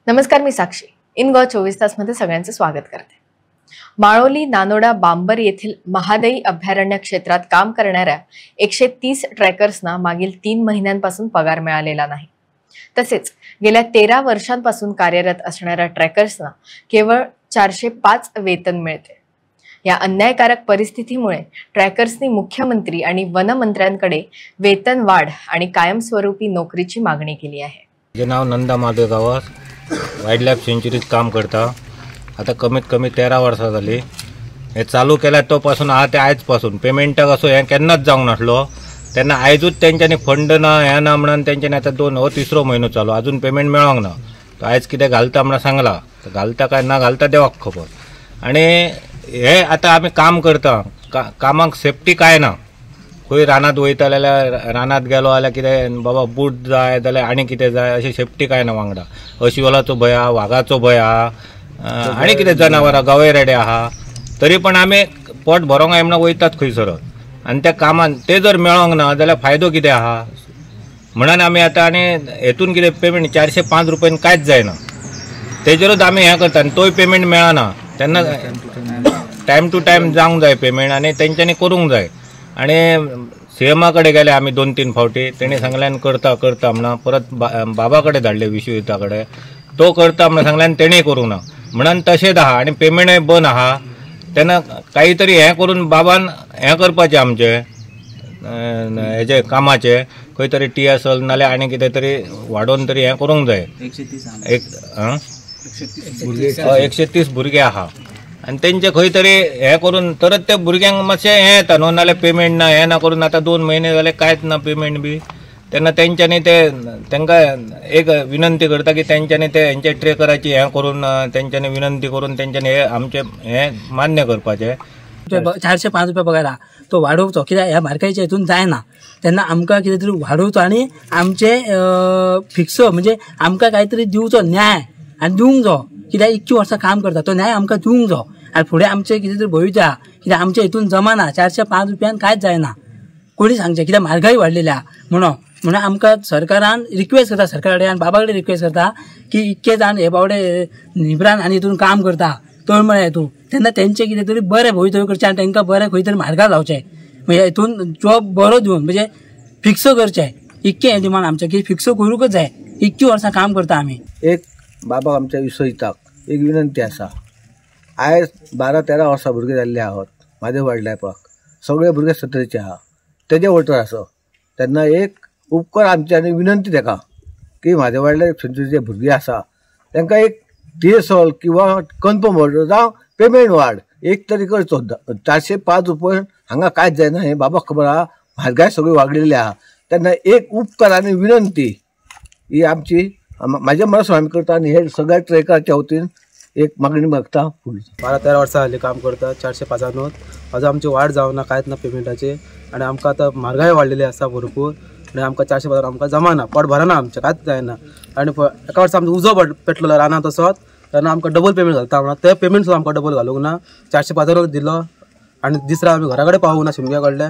नमस्कार, मी साक्षी. इन गो 24 तासमध्ये सगळ्यांचं स्वागत करते. माळोली, नानोडा, बांबर येथील महादई अभयारण्य क्षेत्रात काम करणाऱ्या 130 ट्रॅकर्सना मागील 3 महिन्यांपासून पगार मिळालेला नाही. तसेच गेल्या 13 वर्षांपासून कार्यरत असणाऱ्या ट्रॅकर्सना केवळ 405 वेतन मिळते. या अन्यायकारक परिस्थितीमुळे ट्रॅकर्सनी मुख्यमंत्री आणि वनमंत्र्यांकडे वेतन वाढ आणि कायमस्वरूपी नोकरीची मागणी केली आहे. माझे नाव नंदा माधव गावास वाईल्ड लाईफ सेंच्युरीत काम करता. आता कमीत कमी 13 वर्सां जाली. हे चालू केल्या तोपासून ते आयजपासून पेमेंटाक असो हे केन्नाच जावंक नासलो. तेन्ना आयजूच तेंच्यांनी फंड ना हे ना म्हणून तेंच्यांनी आता 3रो म्हयनो चालू अजून पेमेंट मेळोंक ना. तो आयज कितें घालता म्हणून सांगला, घालता काय ना घालता देवाक खबर. आणि हे आता आमी काम करता, कामाक सेफ्टी काय ना. खंय रानात वयता जाल्यार रानात गेलो जाल्यार कितें बाबा बूट जाय जाल्यार आनी कितें जाय अशी सेफ्टी काय ना वांगडा. अस्वलाचो भंय आहा, वाघाचो भंय आहा, आनी कितें जनावरां गवे रेडे आहा. तरी पण आमी पोट भरोंक जाय म्हणून वयतात खंयसर. आनी त्या कामान ते जर मेळोंक ना जाल्यार फायदो कितें आहा म्हणून आमी आतां आनी हेतून कितें पेमेंट 405 रुपयान कांयच जायना. तेजेरूच आमी हें करता आनी तोय पेमेंट मेळना. तेन्ना टायम टू टायम जावंक जाय पेमेंट आनी तेंच्यांनी करूंक जाय. आणि सीएमा कडेन गेले आमी 2-3 फावटी. तेणी सांगल्यान करता म्हणून परत बाबा कडेन धाडले विश्वयुता कडेन. तो करता म्हणून सांगल्यान तेणेय करूंक ना म्हणून तशेंच आहा. आणि पेमेंटय बंद आहा. तेन्ना काही तरी हें करून बाबान हें करपाचें आमचें हेजे कामाचें खंय तरी TSL नाल्यार आनी कितें तरी वाडोवन तरी हें करूंक जाय. 130 भुरगे आहा आनी तेंचे खंय तरी हें करून तरच त्या भुरग्यांक मातशें हें येता न्हू. नाल्यार पेमेंट ना हें ना करून आतां 2 म्हयने जाले कांयच ना पेमेंट बी. तेन्ना तेंच्यांनी तेंकां एक विनंती करता की तेंच्यांनी हेंचे ट्रेकराची हें करून तेंच्यांनी विनंती करून तेंच्यांनी हें आमचें हें मान्य करपाचें. 405 रुपया पगार आहा तो वाडोवचो. कित्याक ह्या मार्केटच्या हितून जायना. तेन्ना आमकां कितें तरी वाडोवचो आनी आमचे फिक्स म्हणजे आमकां कांय तरी दिवचो न्याय आनी दिवंक जाय. कित्याक 21 वर्सां काम करता तो न्याय आमकां दिवंक जाय. आनी फुडें आमचें कितें तरी भवितव्य आहा. कित्याक आमच्या हितून जमाना 405 रुपयान कांयच जायना. कोणी सांगचें कित्याक म्हारगाय वाडलेली आहा म्हणून आमकां सरकारान रिक्वेस्ट करता, सरकारा कडेन आनी बाबा कडेन रिक्वेस्ट करता की इतके जाण हे बावडे निबरान आनी हितून काम करता तळमळे हितून तेन्ना तेंचें कितें तरी बरें भवितव्य करचें आनी तांकां बरें खंय तरी मार्गार लावचें. म्हणजे हितून जॉब बरो दिवन म्हणजे फिक्स करचें. इतकें हें दिमान आमचें की फिक्स करूंकच जाय. 21 वर्सां काम करता आमी. एक बाबा आमच्या विश्वयुताक एक विनंती आसा. आयज 12-13 वर्सां भुरगे जाल्ले आहात म्हाज्या वायल्ड लायफाक. सगळे भुरगे 17चे आहा. तेजे वोटर आसा. तेन्ना एक उपकार आमचे आनी विनंती ताका की म्हाज्या वायल्ड लायफ सेंच्युरीचे भुरगे आसा तांकां एक TSL किंवा कन्फर्म ऑर्डर जावं पेमेंट वाड एक तरी करचो. 405 रुपया हांगा कांयच जायना हें बाबाक खबर आहा. म्हारगाय सगळी वाडलेली आहा. तेन्ना एक उपकार आनी विनंती ही आमची म्हाज्या मनसून आमी करता आनी हे सगळ्या ट्रेकराच्या वतीन एक मागणी मागता. 12-13 वर्सां जाली काम करता 405 अजून आमची वाड जावना कांयच ना पेमेंटाची. आनी आमकां आतां म्हारगाय वाडलेली आसा भरपूर. आनी आमकां 405 आमकां जमाना पोट भरना आमचें कांयच जायना. आनी एका वर्सा आमचो उजो पेटलो रानां तसोच तेन्ना आमकां डबल पेमेंट घालता म्हणून ते पेमेंट सुद्दां आमकां डबल घालूंक ना. 405 दिलो आनी दिसरा आमी घरा कडेन पावूंक ना शिमग्या कडले.